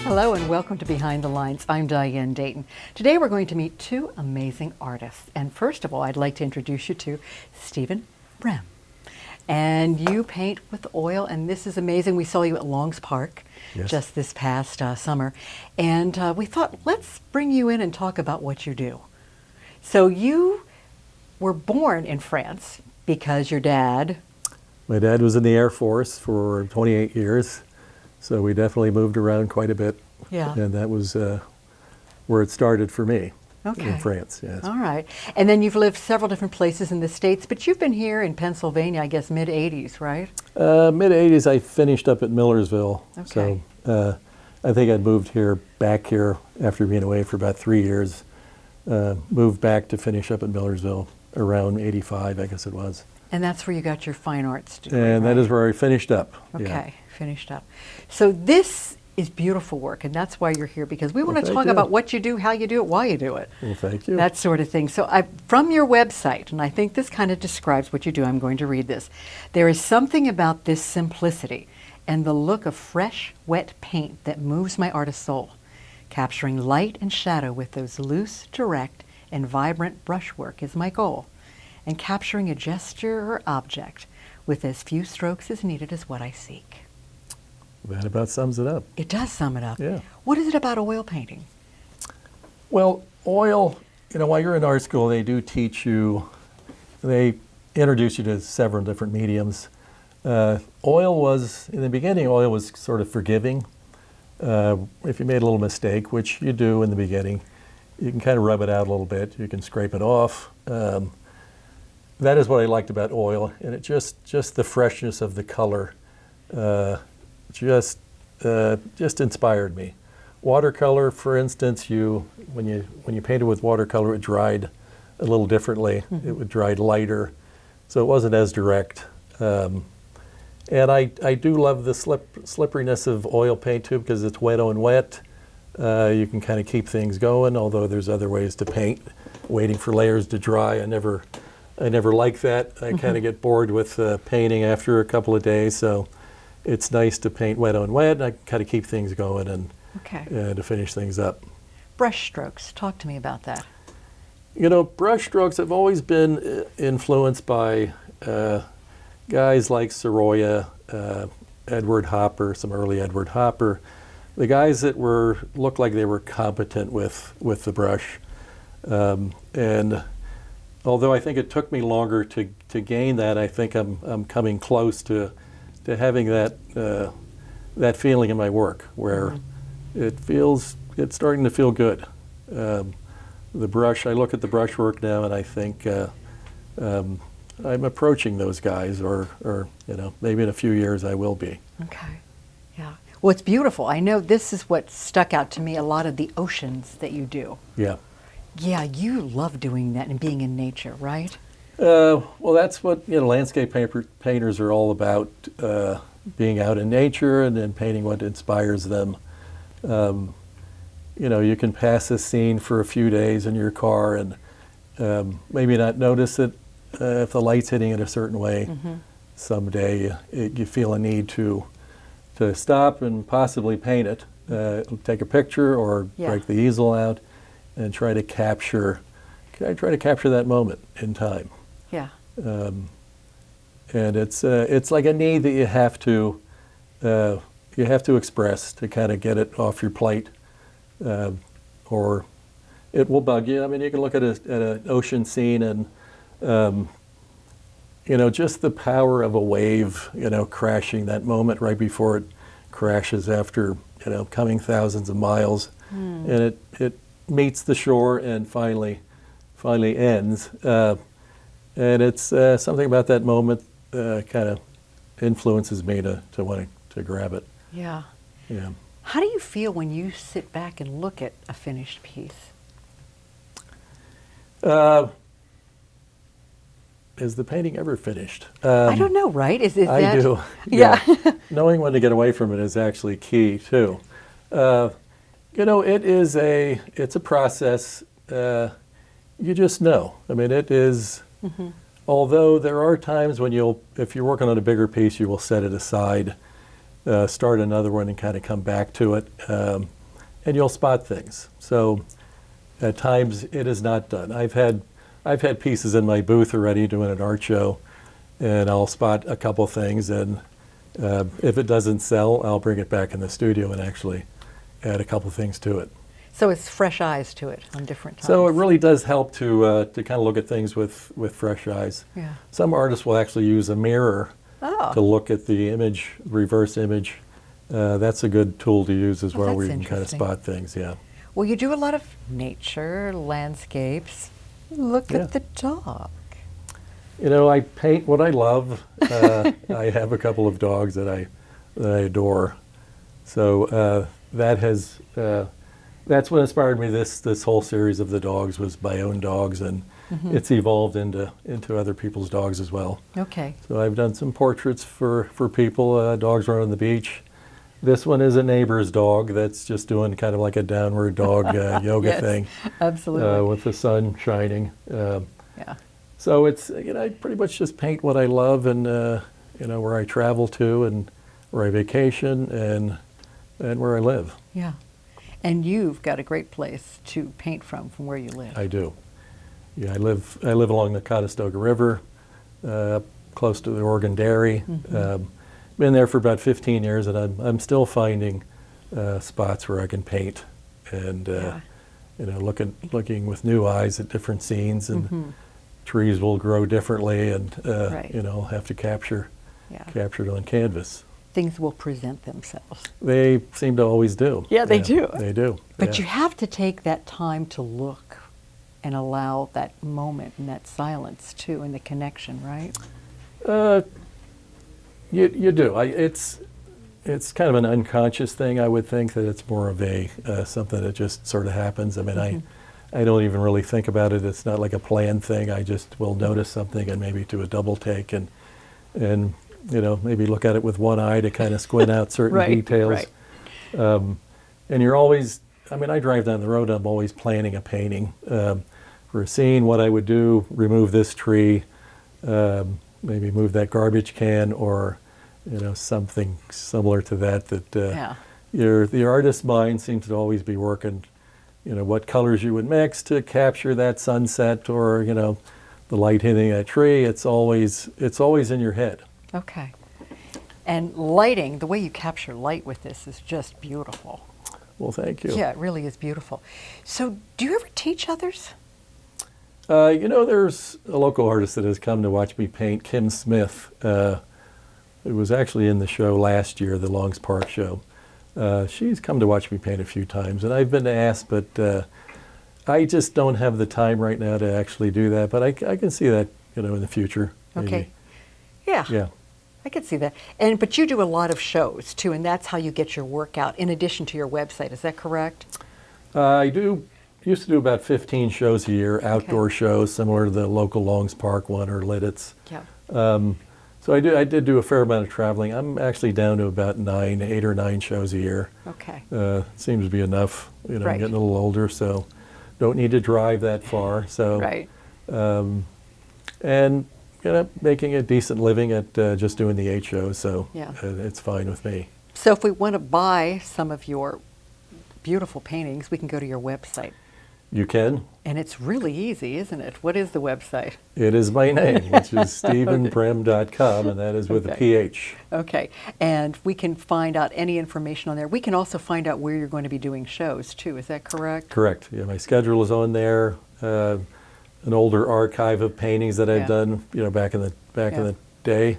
Hello and welcome to Behind the Lines. I'm Diane Dayton. Today we're going to meet two amazing artists. And first of all, I'd like to introduce you to Stephan Brehm. And you paint with oil, and this is amazing. We saw you at Longs Park just this past summer. And we thought, let's bring you in and talk about what you do. So you were born in France because your dad... My dad was in the Air Force for 28 years. So we definitely moved around quite a bit. Yeah. And that was where it started for me, okay. in France. Yes. All right. And then you've lived several different places in the States, but you've been here in Pennsylvania, I guess, mid-'80s, right? Mid-'80s, I finished up at Millersville. Okay. So I think I'd moved back here after being away for about 3 years. Moved back to finish up at Millersville around 85, I guess it was. And that's where you got your fine arts degree, And right? that is where I finished up. Okay, yeah. Finished up. So this is beautiful work, and that's why you're here, because we want to talk about what you do, how you do it, why you do it. Well, thank you. That sort of thing. So from your website, and I think this kind of describes what you do, I'm going to read this. There is something about this simplicity and the look of fresh, wet paint that moves my artist's soul, capturing light and shadow with those loose, direct, and vibrant brushwork is my goal, and capturing a gesture or object with as few strokes as needed is what I seek. That about sums it up. It does sum it up. Yeah. What is it about oil painting? Well, oil, while you're in art school, they do teach you, they introduce you to several different mediums. In the beginning, oil was sort of forgiving. If you made a little mistake, which you do in the beginning, you can kind of rub it out a little bit. You can scrape it off. That is what I liked about oil, and it just the freshness of the color just inspired me. Watercolor, for instance, when you painted with watercolor, it dried a little differently. Mm-hmm. It would dry lighter, so it wasn't as direct. And I do love the slipperiness of oil paint too, because it's wet on wet. You can kind of keep things going, although there's other ways to paint, waiting for layers to dry. I never like that. I kind of get bored with painting after a couple of days, so it's nice to paint wet on wet. I kind of keep things going and to finish things up. Brush strokes. Talk to me about that. Brush strokes have always been influenced by guys like Sorolla, Edward Hopper, some early Edward Hopper, the guys that looked like they were competent with the brush. And although I think it took me longer to gain that, I think I'm coming close to having that feeling in my work, where it's starting to feel good. The brush, I look at the brushwork now, and I think I'm approaching those guys, or maybe in a few years I will be. Okay, yeah. Well, it's beautiful. I know this is what stuck out to me, a lot of the oceans that you do. Yeah. Yeah, you love doing that and being in nature, right? Well, that's what landscape painters are all about, being out in nature and then painting what inspires them. You can pass a scene for a few days in your car and maybe not notice it if the light's hitting it a certain way. Mm-hmm. Someday you feel a need to stop and possibly paint it, take a picture or break the easel out and try to capture that moment in time. Yeah. And it's like a need that you have to express to kind of get it off your plate, or it will bug you. I mean, you can look at an ocean scene and just the power of a wave, crashing that moment right before it crashes after coming thousands of miles, and it meets the shore and finally ends. And it's something about that moment kind of influences me to want to grab it. Yeah. Yeah. How do you feel when you sit back and look at a finished piece? Is the painting ever finished? I don't know, right? Is I that? do. Yeah. Knowing when to get away from it is actually key too. It's a process. You just know. I mean, it is. Mm-hmm. Although there are times when if you're working on a bigger piece, you will set it aside, start another one, and kind of come back to it. and you'll spot things. So at times it is not done. I've had pieces in my booth already doing an art show, and I'll spot a couple things, and if it doesn't sell, I'll bring it back in the studio and actually add a couple things to it. So it's fresh eyes to it on different times. So it really does help to kind of look at things with fresh eyes. Yeah. Some artists will actually use a mirror to look at the image, reverse image. That's a good tool to use as well, where you can kind of spot things. Yeah. Well, you do a lot of nature, landscapes. Look at the dog. You know, I paint what I love. I have a couple of dogs that I adore. So that's what inspired me. This whole series of the dogs was my own dogs, and it's evolved into other people's dogs as well. Okay. So I've done some portraits for people, dogs running on the beach. This one is a neighbor's dog that's just doing kind of like a downward dog yoga thing. Absolutely. With the sun shining. Yeah. So it's, I pretty much just paint what I love, and where I travel to, and where I vacation, and where I live. Yeah. And you've got a great place to paint from where you live. I do. Yeah, I live along the Conestoga River, close to the Oregon Dairy. Been there for about 15 years, and I'm still finding spots where I can paint, and looking with new eyes at different scenes, and trees will grow differently, and I'll have to capture it on canvas. Things will present themselves. They seem to always do. Yeah, they do. They do. But you have to take that time to look and allow that moment and that silence too, and the connection, right? You do. It's kind of an unconscious thing. I would think that it's more of a something that just sort of happens. I mean, I don't even really think about it. It's not like a planned thing. I just will notice something and maybe do a double take and maybe look at it with one eye to kind of squint out certain details. Right. And you're always, I drive down the road, I'm always planning a painting for a scene, what I would do, remove this tree, maybe move that garbage can, or something similar to that. The artist's mind seems to always be working, what colors you would mix to capture that sunset, or the light hitting that tree. It's always in your head. Okay. And lighting, the way you capture light with this is just beautiful. Well, thank you. Yeah, it really is beautiful. So do you ever teach others? There's a local artist that has come to watch me paint, Kim Smith, who was actually in the show last year, the Longs Park show. She's come to watch me paint a few times, and I've been asked, but I just don't have the time right now to actually do that. But I can see that, in the future. Okay. Maybe. Yeah. I could see that. But you do a lot of shows too, and that's how you get your work out, in addition to your website. Is that correct? I used to do about 15 shows a year, outdoor shows, similar to the local Longs Park one or Lidditz. Yeah. So I did do a fair amount of traveling. I'm actually down to about 8 or 9 shows a year. Okay. Seems to be enough. I'm Right. getting a little older, so don't need to drive that far. So, Right. And making a decent living at just doing the 8 shows, so Yeah. It's fine with me. So if we want to buy some of your beautiful paintings, we can go to your website. You can. And it's really easy, isn't it? What is the website? It is my name, which is stephanbrehm.com, and that is with a PH. Okay. And we can find out any information on there. We can also find out where you're going to be doing shows, too. Is that correct? Correct. Yeah, my schedule is on there. An older archive of paintings that I've done, back in the day,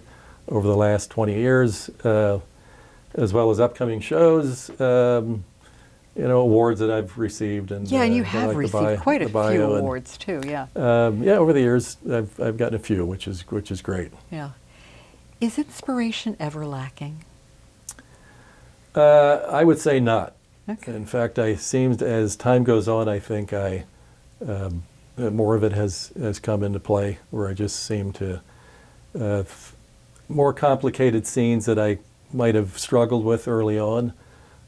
over the last 20 years, as well as upcoming shows. Awards that I've received, and and you have received quite a few awards too. Yeah. Over the years, I've gotten a few, which is great. Yeah. Is inspiration ever lacking? I would say not. Okay. In fact, as time goes on, I think more of it has come into play, where I just seem to more complicated scenes that I might have struggled with early on.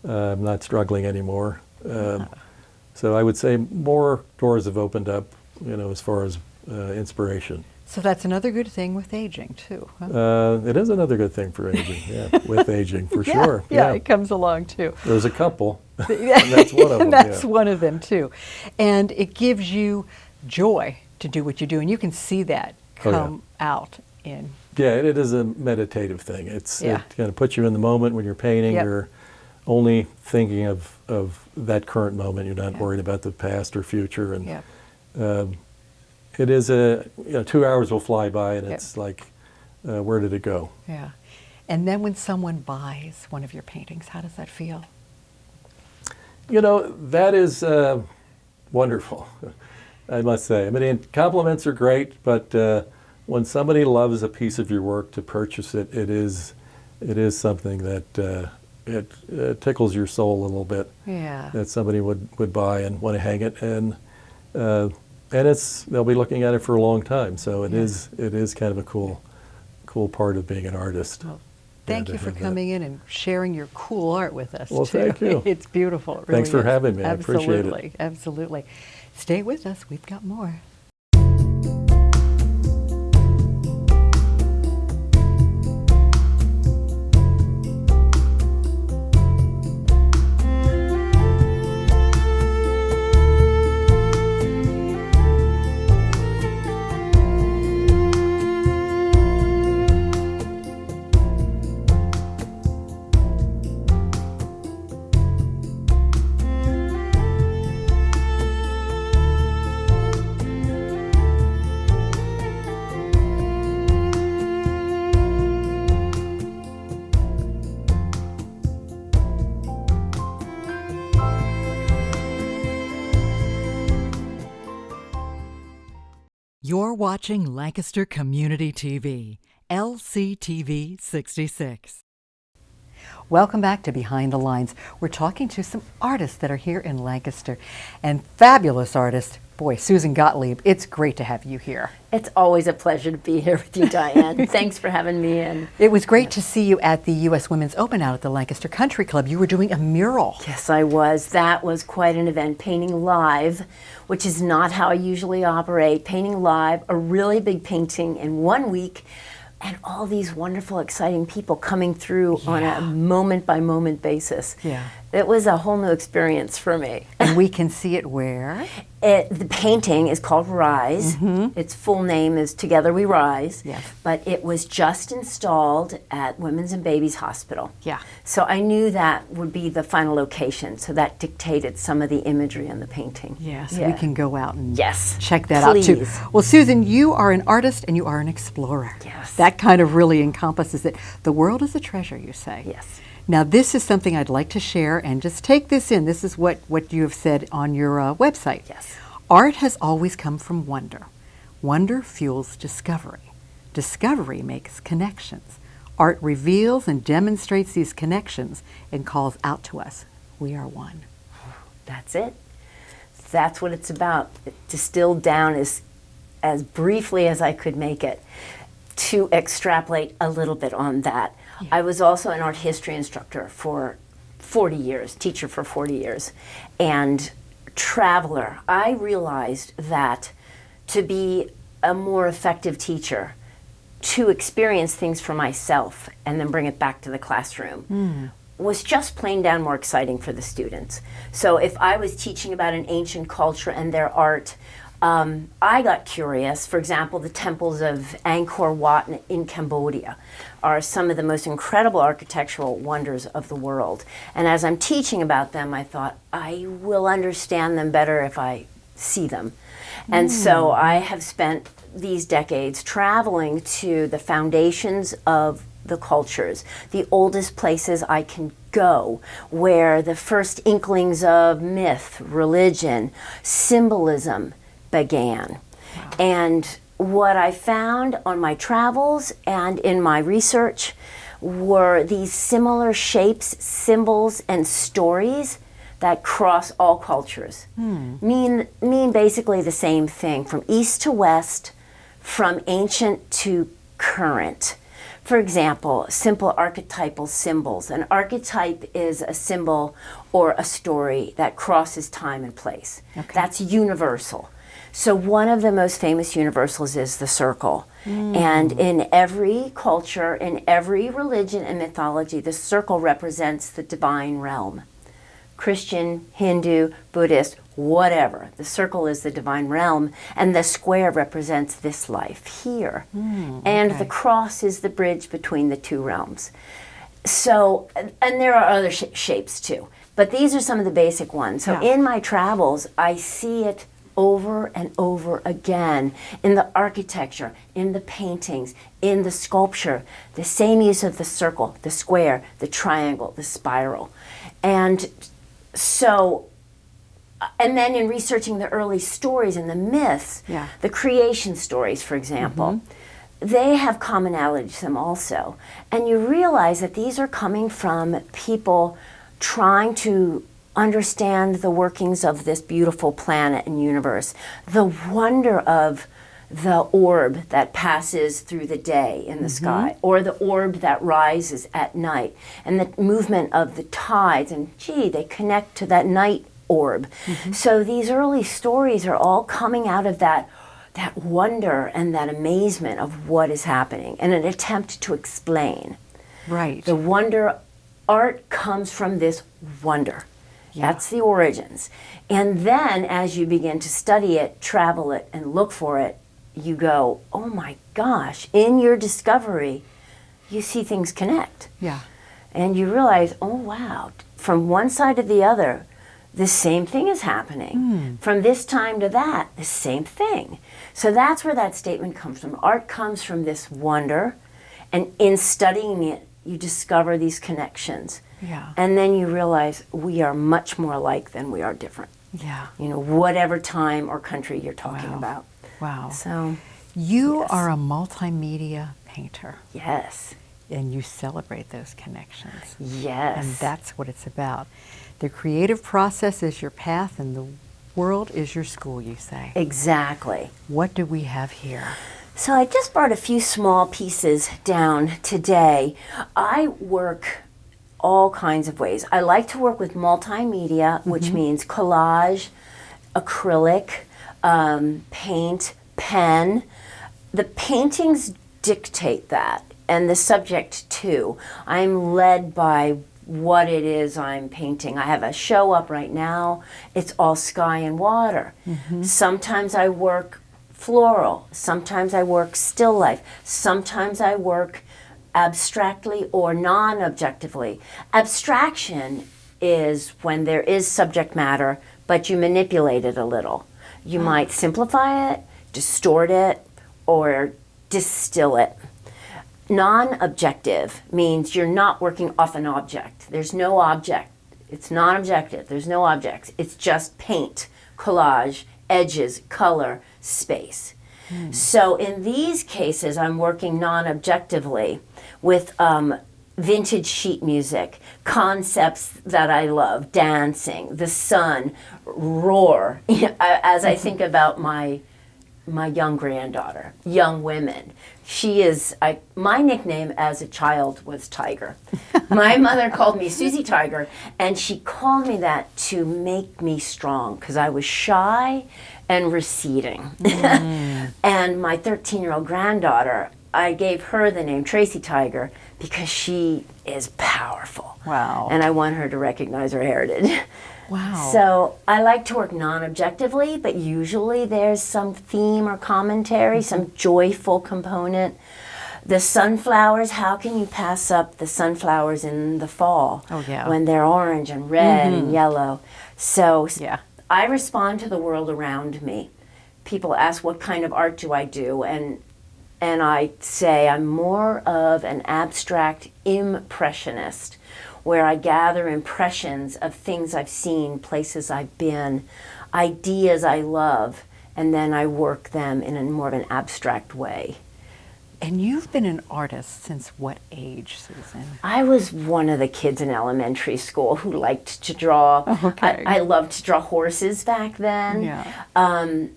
I'm not struggling anymore. So I would say more doors have opened up, as far as inspiration. So that's another good thing with aging, too. Huh? It is another good thing for aging, with aging, for sure. Yeah, it comes along, too. There's a couple. And that's one of them. And that's yeah. one of them too. And it gives you joy to do what you do, and you can see that Oh, yeah. come out in. Yeah, it is a meditative thing. It Yeah. kind of puts you in the moment when you're painting. Yep. You're only thinking of that current moment. You're not Yeah. worried about the past or future. And Yeah. it is 2 hours will fly by, and Yep. it's like, where did it go? Yeah. And then when someone buys one of your paintings, how does that feel? That is wonderful, I must say. I mean, compliments are great, but when somebody loves a piece of your work, to purchase it, it is something that it tickles your soul a little bit. Yeah. That somebody would buy and want to hang it, and they'll be looking at it for a long time. So it is kind of a cool part of being an artist. Well, thank to you for have that. coming in and sharing your cool art with us. Well, too. thank you. It's beautiful. It really Thanks for is. having me. I appreciate it. Absolutely. Absolutely. Stay with us. We've got more. You're watching Lancaster Community TV, LCTV 66. Welcome back to Behind the Lines. We're talking to some artists that are here in Lancaster, and fabulous artists. Boy, Susan Gottlieb, it's great to have you here. It's always a pleasure to be here with you, Diane. Thanks for having me in. It was great to see you at the U.S. Women's Open out at the Lancaster Country Club. You were doing a mural. Yes, I was. That was quite an event, painting live, which is not how I usually operate. Painting live, a really big painting in 1 week, and all these wonderful, exciting people coming through on a moment-by-moment basis. Yeah. It was a whole new experience for me. And we can see it where? The painting is called Rise. Its full name is Together We Rise. Yes. But it was just installed at Women's and Babies Hospital. Yeah. So I knew that would be the final location. So that dictated some of the imagery on the painting. Yes, we can go out and Yes, check that out too. please. Well, Susan, you are an artist and you are an explorer. Yes. That kind of really encompasses it. The world is a treasure, you say. Yes. Now, this is something I'd like to share, and just take this in. This is what you have said on your website. Yes. Art has always come from wonder. Wonder fuels discovery. Discovery makes connections. Art reveals and demonstrates these connections and calls out to us, we are one. That's it. That's what it's about. Distilled down as briefly as I could make it, to extrapolate a little bit on that. Yeah. I was also an art history instructor for 40 years, teacher for 40 years, and traveler. I realized that to be a more effective teacher, to experience things for myself and then bring it back to the classroom was just plain down more exciting for the students. So if I was teaching about an ancient culture and their art, I got curious. For example, the temples of Angkor Wat in Cambodia are some of the most incredible architectural wonders of the world. And as I'm teaching about them, I thought, I will understand them better if I see them. And so I have spent these decades traveling to the foundations of the cultures, the oldest places I can go, where the first inklings of myth, religion, symbolism began. Wow. And what I found on my travels and in my research were these similar shapes, symbols, and stories that cross all cultures. Mean basically the same thing, from east to west, from ancient to current. For example, simple archetypal symbols. An archetype is a symbol or a story that crosses time and place. Okay. That's universal. So one of the most famous universals is the circle. And in every culture, in every religion and mythology, the circle represents the divine realm. Christian, Hindu, Buddhist, whatever. The circle is the divine realm, and the square represents this life here. And the cross is the bridge between the two realms. So, and there are other shapes too, but these are some of the basic ones. So in my travels, I see it over and over again in the architecture, in the paintings, in the sculpture, the same use of the circle, the square, the triangle, the spiral. And so, and then in researching the early stories and the myths, the creation stories, for example, they have commonalities to them also. And you realize that these are coming from people trying to understand the workings of this beautiful planet and universe, the wonder of the orb that passes through the day in the sky, or the orb that rises at night, and the movement of the tides, and gee, they connect to that night orb. So these early stories are all coming out of that wonder and that amazement of what is happening, and an attempt to explain. Right. The wonder, art comes from this wonder. That's the origins. And then as you begin to study it, travel it, and look for it, you go, oh my gosh, in your discovery, you see things connect. Yeah. And you realize, oh wow, from one side to the other, the same thing is happening. From this time to that, the same thing. So that's where that statement comes from. Art comes from this wonder, and in studying it, you discover these connections. Yeah. And then you realize we are much more alike than we are different. Yeah. You know, whatever time or country you're talking about. Wow. So, You are a multimedia painter, yes. and you celebrate those connections. Yes. And that's what it's about. The creative process is your path, and the world is your school, you say. Exactly. What do we have here? So I just brought a few small pieces down today. I work all kinds of ways. I like to work with multimedia, which means collage, acrylic, paint, pen. The paintings dictate that, and the subject too. I'm led by what it is I'm painting. I have a show up right now. It's all sky and water. Sometimes I work floral. Sometimes I work still life. Sometimes I work abstractly or non-objectively. Abstraction is when there is subject matter, but you manipulate it a little. You might simplify it, distort it, or distill it. Non-objective means you're not working off an object. There's no object. It's non-objective. There's no objects. It's just paint, collage, edges, color, space. So in these cases, I'm working non-objectively with vintage sheet music, concepts that I love, dancing, the sun, roar. As I think about my young granddaughter, young women. She is, my nickname as a child was Tiger. My mother called me Susie Tiger, and she called me that to make me strong, because I was shy and receding. And my 13-year-old granddaughter, I gave her the name Tracy Tiger because she is powerful. Wow. And I want her to recognize her heritage. Wow. So I like to work non-objectively, but usually there's some theme or commentary, some joyful component. The sunflowers, how can you pass up the sunflowers in the fall? Oh, yeah. When they're orange and red and yellow. So Yeah. I respond to the world around me. People ask, what kind of art do I do? And I say I'm more of an abstract impressionist, where I gather impressions of things I've seen, places I've been, ideas I love, and then I work them in a more of an abstract way. And you've been an artist since what age, Susan? I was one of the kids in elementary school who liked to draw. Oh, okay. I loved to draw horses back then. Yeah.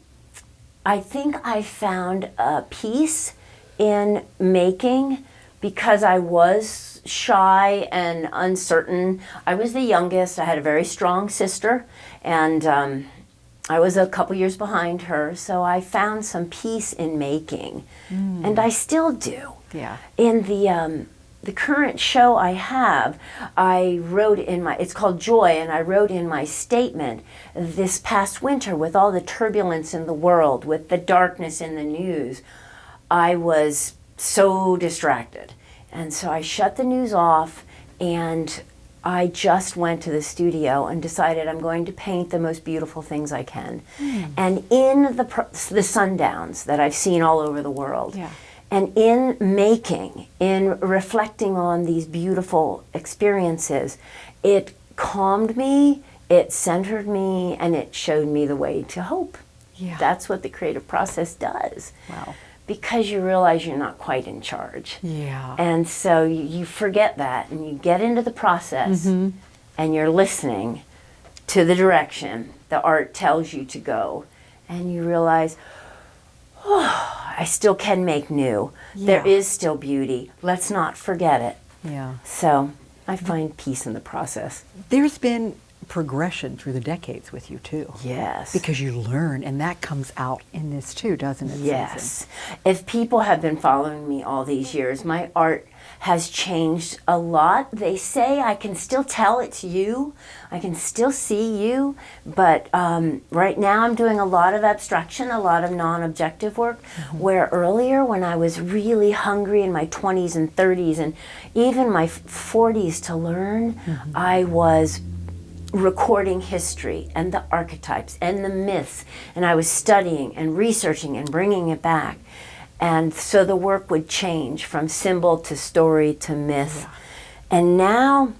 I think I found a peace in making because I was shy and uncertain. I was the youngest. I had a very strong sister, and I was a couple years behind her, so I found some peace in making, and I still do. Yeah. In the the current show I have, I wrote in my, it's called Joy, and I wrote in my statement, this past winter with all the turbulence in the world, with the darkness in the news, I was so distracted. And so I shut the news off, and I just went to the studio and decided I'm going to paint the most beautiful things I can. And in the sundowns that I've seen all over the world, and in making, in reflecting on these beautiful experiences, it calmed me, it centered me, and it showed me the way to hope. That's what the creative process does. Wow. Because you realize you're not quite in charge. Yeah. And so you forget that, and you get into the process, and you're listening to the direction the art tells you to go, and you realize, oh, I still can make new. There is still beauty. Let's not forget it. Yeah. So I find peace in the process. There's been progression through the decades with you too. Yes. Because you learn, and that comes out in this too, doesn't it? Yes. Susan? If people have been following me all these years, my art has changed a lot. They say I can still tell it's you. I can still see you. But right now I'm doing a lot of abstraction, a lot of non-objective work, where earlier when I was really hungry in my 20s and 30s and even my 40s to learn, I was recording history and the archetypes and the myths, and I was studying and researching and bringing it back. And so the work would change from symbol to story to myth. And now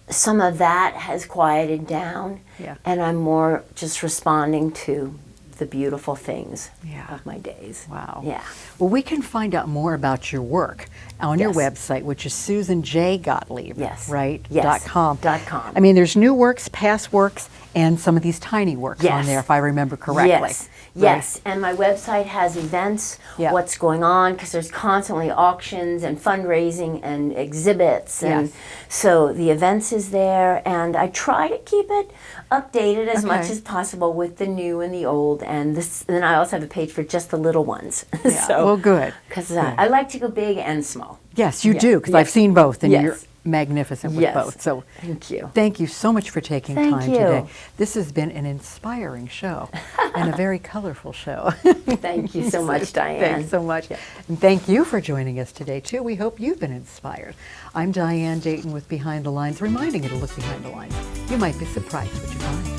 some of that has quieted down, and I'm more just responding to the beautiful things of my days. Wow. Yeah. Well, we can find out more about your work on your website, which is Susan J. Gottlieb, right? Yes. .com. .com. I mean, there's new works, past works, and some of these tiny works on there, if I remember correctly. Yes. Yes, and my website has events, what's going on, because there's constantly auctions and fundraising and exhibits, and so the events is there, and I try to keep it updated as much as possible with the new and the old, and this. Then I also have a page for just the little ones. So, well, good. Because I like to go big and small. Yes, you do, because I've seen both, and you're magnificent with Yes. both. So Thank you. Thank you so much for taking Thank time you. today. This has been an inspiring show and a very colorful show. Thank you so much, Diane. Thanks so much. And thank you for joining us today, too. We hope you've been inspired. I'm Diane Dayton with Behind the Lines, reminding you to look behind the lines. You might be surprised what you find.